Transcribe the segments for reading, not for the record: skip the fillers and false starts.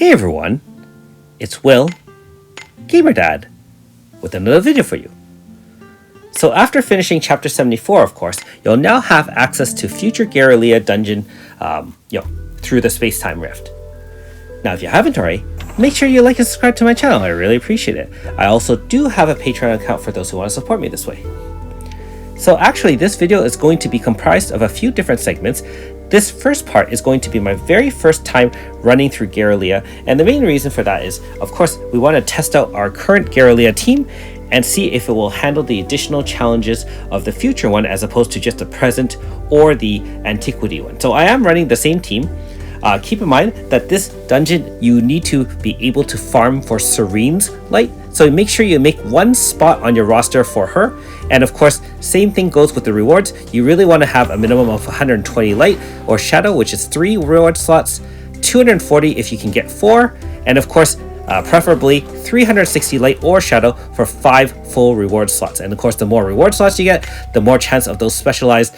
Hey everyone, it's Will, GamerDad, with another video for you. So after finishing chapter 74, of course, you'll now have access to future Garulea dungeon through the space-time rift. Now if you haven't already, make sure you like and subscribe to my channel, I really appreciate it. I also do have a Patreon account for those who want to support me this way. So actually this video is going to be comprised of a few different segments. This first part is going to be my very first time running through Garulea, and the main reason for that is, of course, we want to test out our current Garulea team and see if it will handle the additional challenges of the future one as opposed to just the present or the antiquity one. So I am running the same team. Keep in mind that this dungeon you need to be able to farm for Serene's light, so make sure you make one spot on your roster for her. And of course, same thing goes with the rewards. You really want to have a minimum of 120 light or shadow, which is 3 reward slots, 240 if you can get 4, and of course preferably 360 light or shadow for 5 full reward slots. And of course, the more reward slots you get, the more chance of those specialized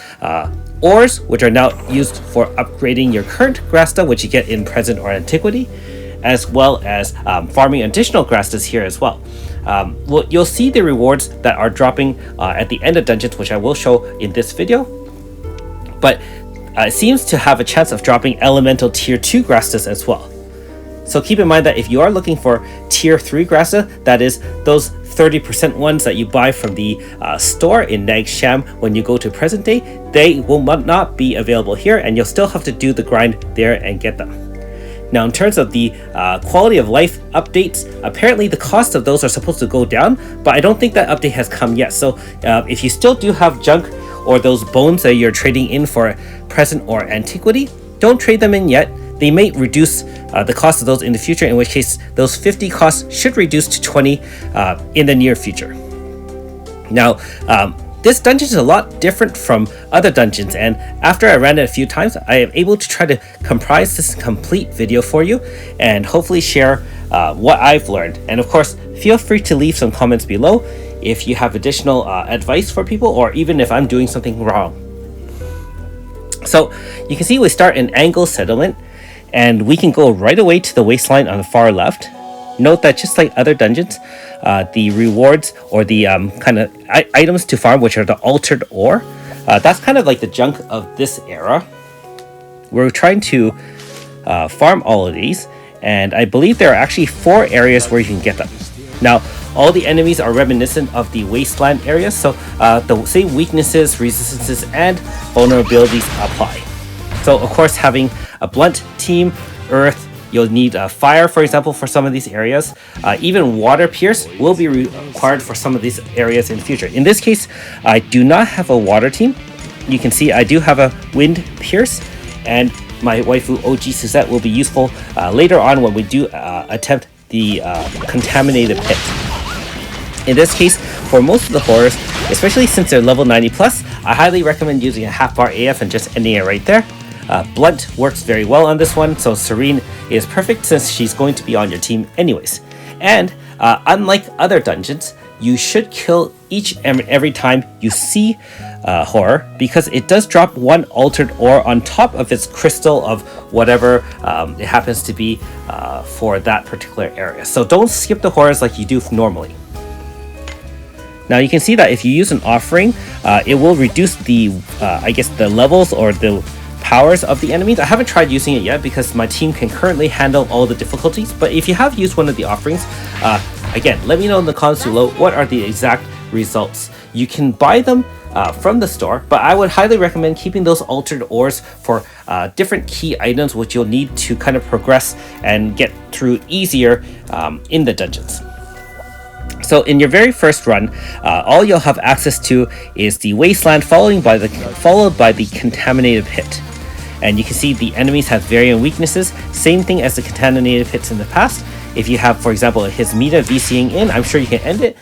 ores, which are now used for upgrading your current Grasta, which you get in present or antiquity, as well as farming additional Grastas here as well. You'll see the rewards that are dropping at the end of dungeons, which I will show in this video, but it seems to have a chance of dropping elemental tier 2 Grastas as well. So keep in mind that if you are looking for tier 3 Grasta, that is those 30% ones that you buy from the store in Nag Sham when you go to present day, they will not be available here, and you'll still have to do the grind there and get them. Now in terms of the quality of life updates, apparently the cost of those are supposed to go down, but I don't think that update has come yet. So if you still do have junk or those bones that you're trading in for present or antiquity, don't trade them in yet. They may reduce the cost of those in the future, in which case those 50 costs should reduce to 20 in the near future. Now, this dungeon is a lot different from other dungeons, and after I ran it a few times, I am able to try to comprise this complete video for you and hopefully share what I've learned. And of course, feel free to leave some comments below if you have additional advice for people, or even if I'm doing something wrong. So you can see we start in Angle Settlement, and we can go right away to the Wasteland on the far left. Note that just like other dungeons, the rewards or the kind of items to farm, which are the altered ore, that's kind of like the junk of this era. We're trying to farm all of these, and I believe there are actually 4 areas where you can get them. Now, all the enemies are reminiscent of the Wasteland area, so the same weaknesses, resistances, and vulnerabilities apply. So of course, having a blunt team, earth, you'll need fire, for example, for some of these areas. Even water pierce will be required for some of these areas in the future. In this case, I do not have a water team. You can see I do have a wind pierce, and my waifu OG Suzette will be useful later on when we do attempt the Contaminated Pit. In this case, for most of the horrors, especially since they're level 90 plus, I highly recommend using a half bar AF and just ending it right there. Blunt works very well on this one, so Serene is perfect since she's going to be on your team anyways. And unlike other dungeons, you should kill each and every time you see horror, because it does drop 1 altered ore on top of its crystal of whatever it happens to be for that particular area. So don't skip the horrors like you do normally. Now you can see that if you use an offering, it will reduce the the levels or the powers of the enemies. I haven't tried using it yet because my team can currently handle all the difficulties, but if you have used one of the offerings, again, let me know in the comments below what are the exact results. You can buy them from the store, but I would highly recommend keeping those altered ores for different key items which you'll need to kind of progress and get through easier in the dungeons. So in your very first run, all you'll have access to is the Wasteland, followed by the Contaminated Pit. And you can see the enemies have varying weaknesses, same thing as the Contaminated Pits in the past. If you have, for example, his Meta VCing in, I'm sure you can end it.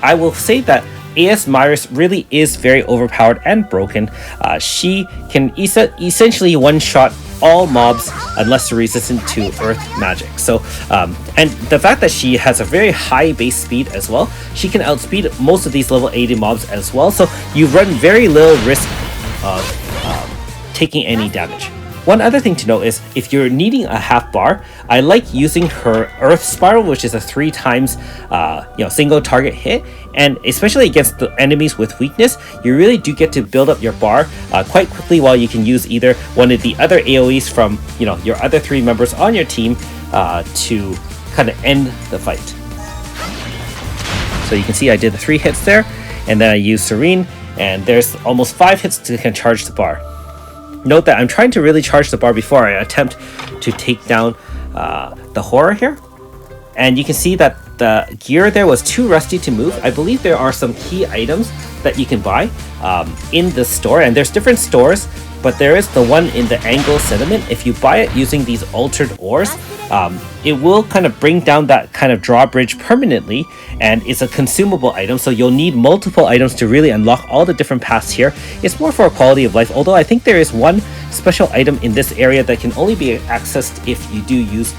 I will say that AS Myris really is very overpowered and broken. She can essentially one-shot all mobs unless they're resistant to earth magic. So and the fact that she has a very high base speed as well, she can outspeed most of these level 80 mobs as well, so you run very little risk of taking any damage. one other thing to note is if you're needing a half bar, I like using her Earth Spiral, which is a 3 times single target hit, and especially against the enemies with weakness, you really do get to build up your bar quite quickly, while you can use either one of the other AoEs from your other 3 members on your team to kind of end the fight. So you can see I did the 3 hits there, and then I used Serene, and there's almost 5 hits to charge the bar. Note that I'm trying to really charge the bar before I attempt to take down the horror here. And you can see that the gear there was too rusty to move. I believe there are some key items that you can buy in the store, and there's different stores, but there is the one in the Angle Sediment. If you buy it using these altered ores, it will kind of bring down that kind of drawbridge permanently, and it's a consumable item, so you'll need multiple items to really unlock all the different paths here. It's more for a quality of life, although I think there is one special item in this area that can only be accessed if you do use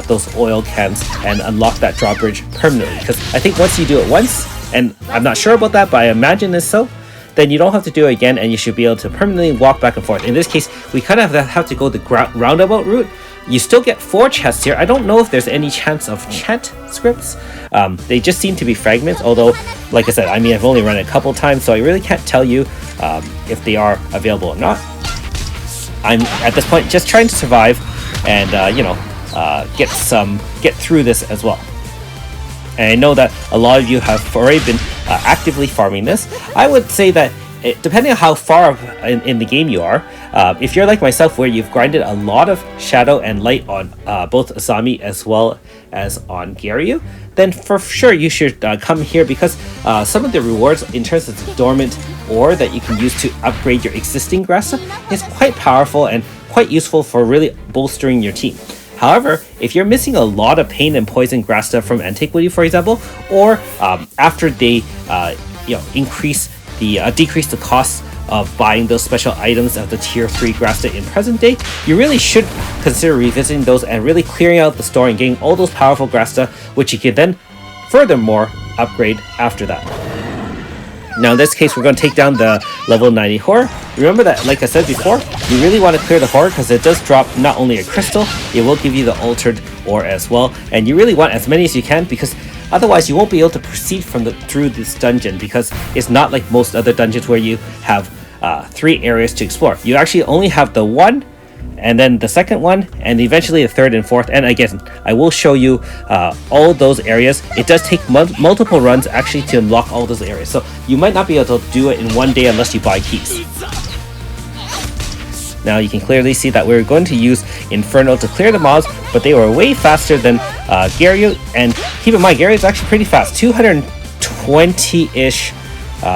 those oil cans and unlock that drawbridge permanently, because I think once you do it once, and I'm not sure about that, but I imagine it's so, then you don't have to do it again, and you should be able to permanently walk back and forth. In this case, we kind of have to go the roundabout route. You still get 4 chests here. I don't know if there's any chance of chant scripts. They just seem to be fragments, although, like I said, I've only run it a couple times, so I really can't tell you if they are available or not. I'm, at this point, just trying to survive and, get through this as well. And I know that a lot of you have already been actively farming this. I would say that depending on how far in the game you are, if you're like myself where you've grinded a lot of shadow and light on both Asami as well as on Garyu, then for sure you should come here, because some of the rewards in terms of the dormant ore that you can use to upgrade your existing Grasta is quite powerful and quite useful for really bolstering your team. However, if you're missing a lot of pain and poison Grasta from Antiquity, for example, or after they decrease the cost of buying those special items of the tier 3 Grasta in present day, you really should consider revisiting those and really clearing out the store and getting all those powerful Grasta, which you can then furthermore upgrade after that. Now in this case, we're going to take down the level 90 horror. Remember that, like I said before, you really want to clear the horror because it does drop not only a crystal, it will give you the altered ore as well, and you really want as many as you can, because otherwise you won't be able to proceed through this dungeon, because it's not like most other dungeons where you have 3 areas to explore. You actually only have the 1, and then the second one, and eventually the 3rd and 4th. And again, I will show you all those areas. It does take multiple runs actually to unlock all those areas, so you might not be able to do it in one day unless you buy keys. Now you can clearly see that we're going to use Inferno to clear the mobs, but they were way faster than Garyu. And keep in mind, Garyu is actually pretty fast, 220-ish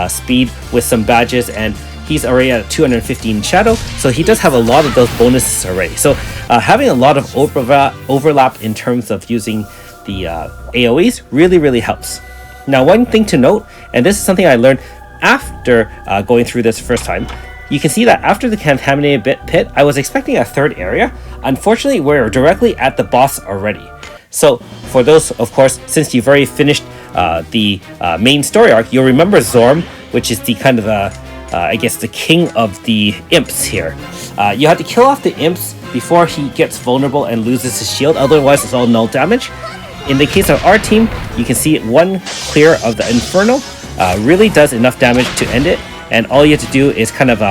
speed with some badges, and he's already at 215 shadow, so he does have a lot of those bonuses already. So having a lot of overlap in terms of using the AoEs really helps. Now one thing to note, and this is something I learned after going through this first time, you can see that after the Contaminated Pit, I was expecting a 3rd area. Unfortunately, we're directly at the boss already. So for those, of course, since you've already finished the main story arc, you'll remember Zorm, which is the kind of I guess the king of the imps here. You have to kill off the imps before he gets vulnerable and loses his shield, otherwise it's all null damage. In the case of our team, you can see 1 clear of the Inferno really does enough damage to end it, and all you have to do is kind of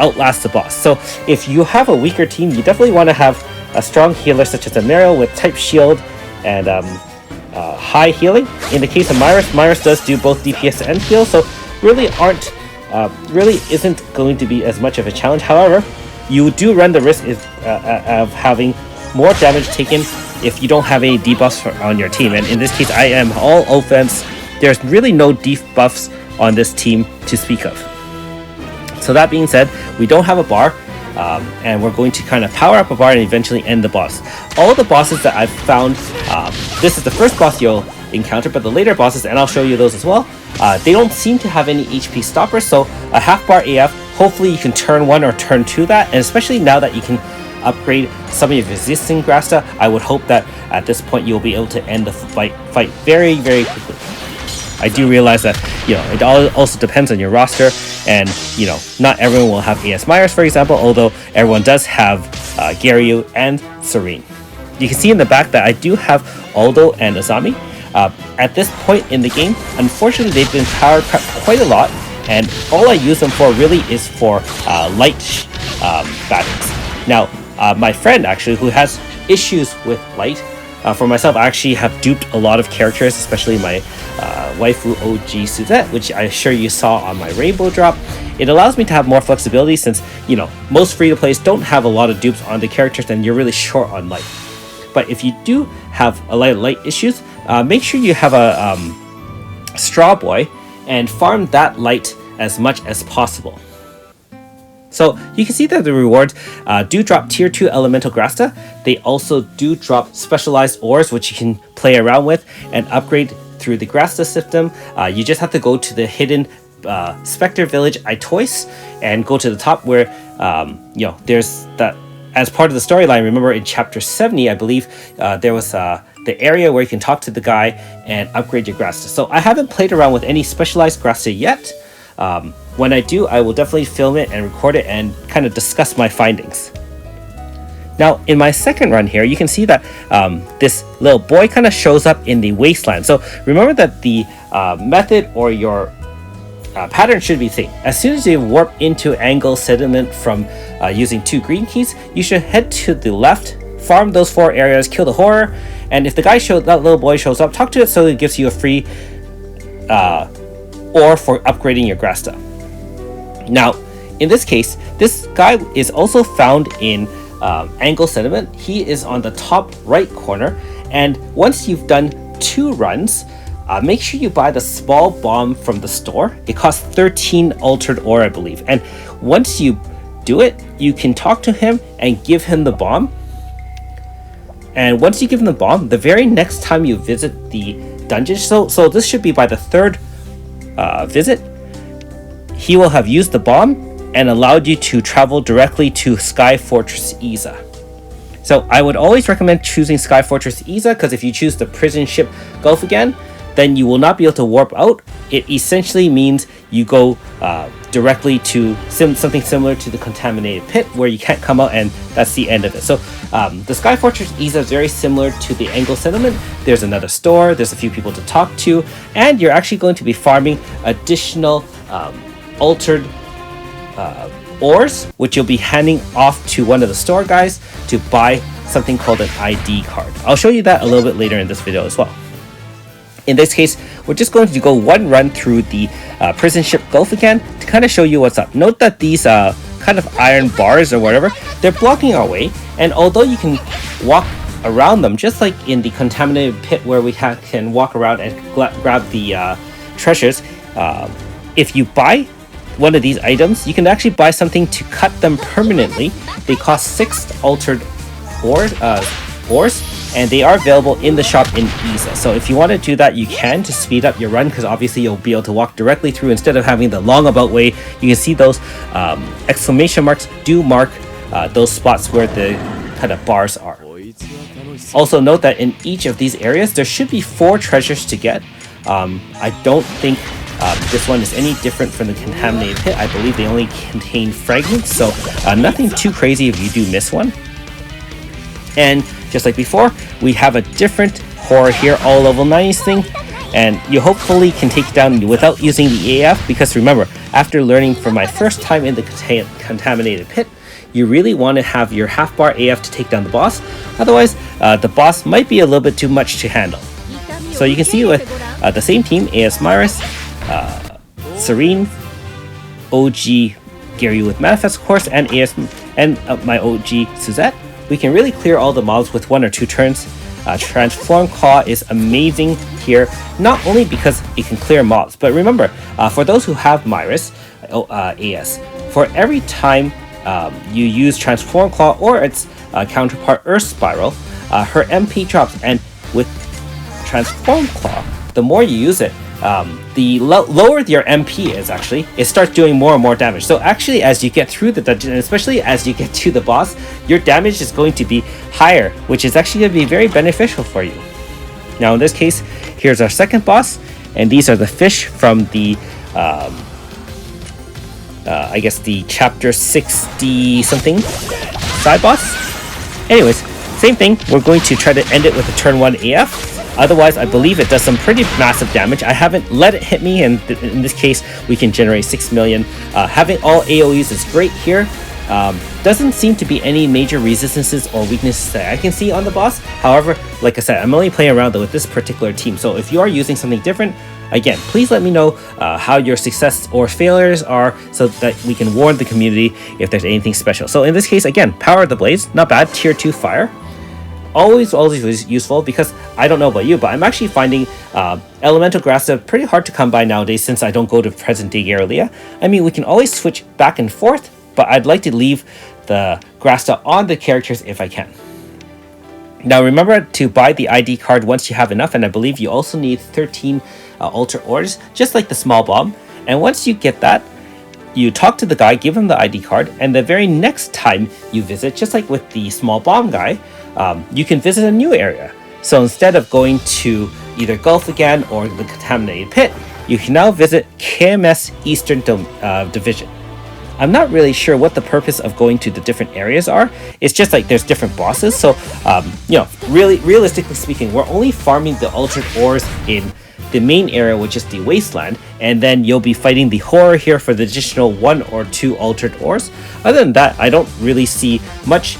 outlast the boss. So if you have a weaker team, you definitely want to have a strong healer such as a Meryl with type shield and high healing. In the case of Myris does do both DPS and heal, so really isn't going to be as much of a challenge. However, you do run the risk of having more damage taken if you don't have any debuffs on your team, and in this case I am all offense. There's really no debuffs on this team to speak of. So that being said, we don't have a bar, and we're going to kind of power up a bar and eventually end the boss. All the bosses that I've found, this is the first boss you'll encounter, but the later bosses, and I'll show you those as well, they don't seem to have any HP stoppers, so a half bar AF, hopefully you can turn 1 or turn 2 that, and especially now that you can upgrade some of your existing Grasta, I would hope that at this point you'll be able to end the fight very quickly. I do realize that, it also depends on your roster, and, not everyone will have AS Myers, for example, although everyone does have Garyu, and Serene. You can see in the back that I do have Aldo and Azami. At this point in the game, unfortunately, they've been power prepped quite a lot, and all I use them for really is for light battles. Now, my friend actually, who has issues with light, for myself, I actually have duped a lot of characters, especially my waifu OG Suzette, which I'm sure you saw on my rainbow drop. It allows me to have more flexibility since, you know, most free-to-plays don't have a lot of dupes on the characters and you're really short on light. But if you do have a lot of light issues, make sure you have a Straw Boy and farm that light as much as possible. So you can see that the rewards do drop tier 2 elemental Grasta. They also do drop specialized ores, which you can play around with and upgrade through the Grasta system. You just have to go to the hidden Spectre Village Itois and go to the top where, you know, there's that. As part of the storyline, remember in chapter 70, I believe, there was the area where you can talk to the guy and upgrade your Grasta. So I haven't played around with any specialized Grasta yet. When I do, I will definitely film it and record it and kind of discuss my findings. Now, in my second run here, you can see that this little boy kind of shows up in the Wasteland. So remember that the method or your pattern should be the same. As soon as you warp into Angle Sediment from using 2 green keys, you should head to the left, farm those 4 areas, kill the horror, and if the guy that little boy shows up, talk to it so it gives you a free ore for upgrading your Grasta. Now, in this case, this guy is also found in Angle Sediment. He is on the top right corner, and once you've done 2 runs, make sure you buy the small bomb from the store. It costs 13 altered ore, I believe. And once you do it, you can talk to him and give him the bomb. And once you give him the bomb, the very next time you visit the dungeon, so this should be by the 3rd visit, he will have used the bomb and allowed you to travel directly to Sky Fortress Iza. So I would always recommend choosing Sky Fortress Iza, because if you choose the prison ship Gulf again, then you will not be able to warp out. It essentially means you go directly to something similar to the Contaminated Pit, where you can't come out, and that's the end of it. So the Sky Fortress Iza is very similar to the Angle Sediment. There's another store, there's a few people to talk to, and you're actually going to be farming additional altered ores, which you'll be handing off to one of the store guys to buy something called an ID card. I'll show you that a little bit later in this video as well. In this case, we're just going to go one run through the prison ship Gulf again to kind of show you what's up. Note that these kind of iron bars or whatever, they're blocking our way, and although you can walk around them, just like in the Contaminated Pit where we can walk around and grab the treasures, if you buy one of these items, you can actually buy something to cut them permanently. They cost 6 altered ores, and they are available in the shop in Iza. So if you want to do that, you can to speed up your run, because obviously you'll be able to walk directly through instead of having the long about way. You can see those exclamation marks do mark those spots where the kind of bars are. Also note that in each of these areas, there should be 4 treasures to get. I don't think this one is any different from the Contaminated Pit. I believe they only contain fragments, so nothing too crazy if you do miss one. And just like before, we have a different horror here, all level 90s thing, and you hopefully can take it down without using the AF, because remember, after learning for my first time in the Contaminated Pit, you really want to have your half bar AF to take down the boss. Otherwise, the boss might be a little bit too much to handle. So you can see with the same team, AS Myris, Serene, OG Garyu with Manifest, of course, and my OG Suzette, we can really clear all the mobs with 1 or 2 turns. Transform Claw is amazing here, not only because it can clear mobs, but remember, for those who have Myris AS, for every time you use Transform Claw or its counterpart Earth Spiral, her MP drops, and with Transform Claw, the more you use it, the lower your MP is actually, it starts doing more and more damage. So actually, as you get through the dungeon, and especially as you get to the boss, your damage is going to be higher, which is actually going to be very beneficial for you. Now in this case, here's our second boss, and these are the fish from the I guess the chapter 60 something. side boss. Anyways, same thing. We're going to try to end it with a turn 1 AF. Otherwise, I believe it does some pretty massive damage. I haven't let it hit me, and in this case, we can generate 6 million. Having all AoEs is great here. Doesn't seem to be any major resistances or weaknesses that I can see on the boss. However, like I said, I'm only playing around with this particular team. So if you are using something different, again, please let me know how your success or failures are so that we can warn the community if there's anything special. So in this case, again, Power of the Blades, not bad, tier 2 fire. Always useful, because I don't know about you, but I'm actually finding elemental Grasta pretty hard to come by nowadays since I don't go to present day Garulea. I mean, we can always switch back and forth, but I'd like to leave the Grasta on the characters if I can. Now remember to buy the ID card once you have enough, and I believe you also need 13 Altar Ores, just like the small bomb. And once you get that, you talk to the guy, give him the ID card, and the very next time you visit, just like with the small bomb guy, you can visit a new area. So instead of going to either Gulf again or the Contaminated Pit, you can now visit KMS Eastern Division. I'm not really sure what the purpose of going to the different areas are. It's just like there's different bosses. So, really, realistically speaking, we're only farming the altered ores in the main area, which is the Wasteland, and then you'll be fighting the horror here for the additional 1 or 2 altered ores. Other than that, I don't really see much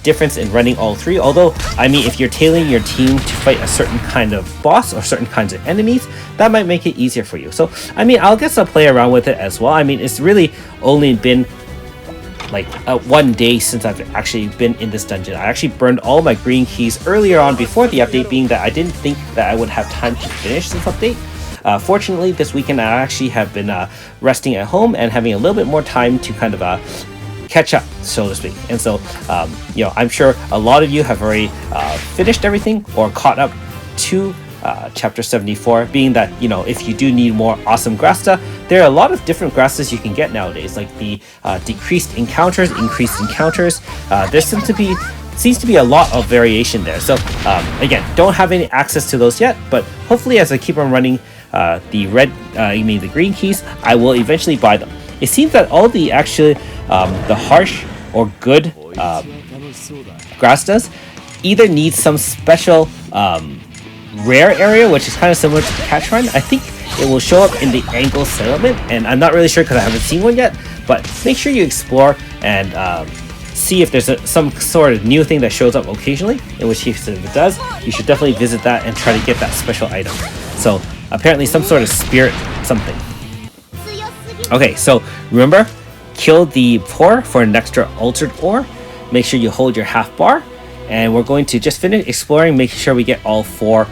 difference in running all 3. Although, I mean, if you're tailoring your team to fight a certain kind of boss or certain kinds of enemies, that might make it easier for you. So, I mean, I'll guess I'll play around with it as well. I mean, it's really only been like 1 day since I've actually been in this dungeon. I actually burned all my green keys earlier on before the update, being that I didn't think that I would have time to finish this update. Fortunately, this weekend I actually have been resting at home and having a little bit more time to kind of catch up, so to speak. And so, I'm sure a lot of you have already finished everything or caught up to chapter 74, being that, if you do need more awesome Grasta, there are a lot of different Grastas you can get nowadays, like the decreased encounters, increased encounters. There seems to be a lot of variation there. So again, don't have any access to those yet, but hopefully as I keep on running the green keys, I will eventually buy them. It seems that all the the harsh or good Grastas either need some special rare area, which is kind of similar to the catch run. I think it will show up in the Angle Settlement, and I'm not really sure because I haven't seen one yet, but make sure you explore and see if there's some sort of new thing that shows up occasionally, in which case if it does, you should definitely visit that and try to get that special item. So apparently some sort of spirit something. Okay, so remember, kill the poor for an extra altered ore. Make sure you hold your half bar, and we're going to just finish exploring, making sure we get all 4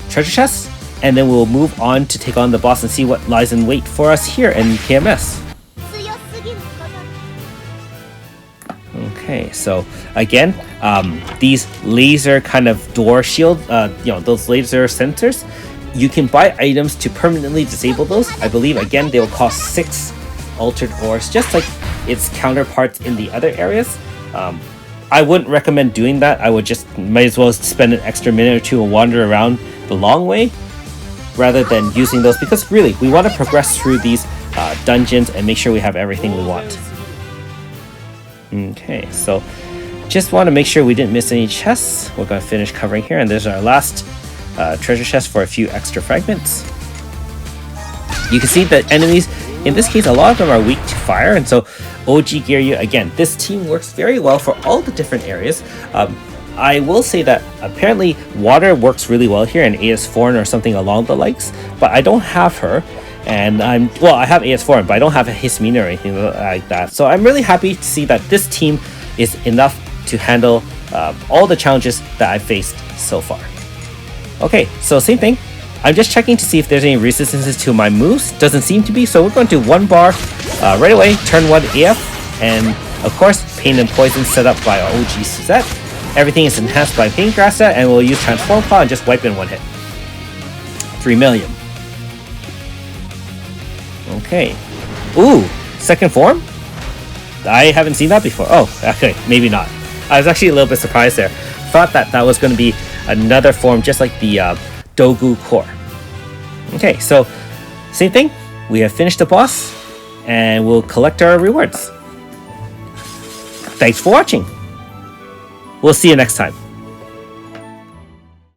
treasure chests, and then we'll move on to take on the boss and see what lies in wait for us here in KMS. Okay, so again, these laser kind of door shield, those laser sensors, you can buy items to permanently disable those. I believe, again, they will cost 6 altered ores, just like its counterparts in the other areas. I wouldn't recommend doing that. I would just might as well spend an extra minute or two and wander around the long way rather than using those, because really we want to progress through these dungeons and make sure we have everything we want. Okay, so just want to make sure we didn't miss any chests. We're going to finish covering here, and there's our last treasure chest for a few extra fragments. You can see that enemies, in this case, a lot of them are weak to fire, and so OG Garulea, again, this team works very well for all the different areas. I will say that apparently water works really well here, and AS Foreign or something along the likes, but I don't have her, and I have AS Foreign, but I don't have a Hismina or anything like that. So I'm really happy to see that this team is enough to handle all the challenges that I've faced so far. Okay, so same thing. I'm just checking to see if there's any resistances to my moves. Doesn't seem to be, so we're going to 1 bar right away, turn 1 AF, and of course, Pain and Poison set up by our OG Suzette. Everything is enhanced by Pain Grasta, and we'll use Transform Claw and just wipe in 1 hit. 3 million. Okay. Ooh, second form? I haven't seen that before. Oh, okay, maybe not. I was actually a little bit surprised there. Thought that was going to be another form, just like the Dogu Core. Okay, so same thing. We have finished the boss, and we'll collect our rewards. Thanks for watching. We'll see you next time.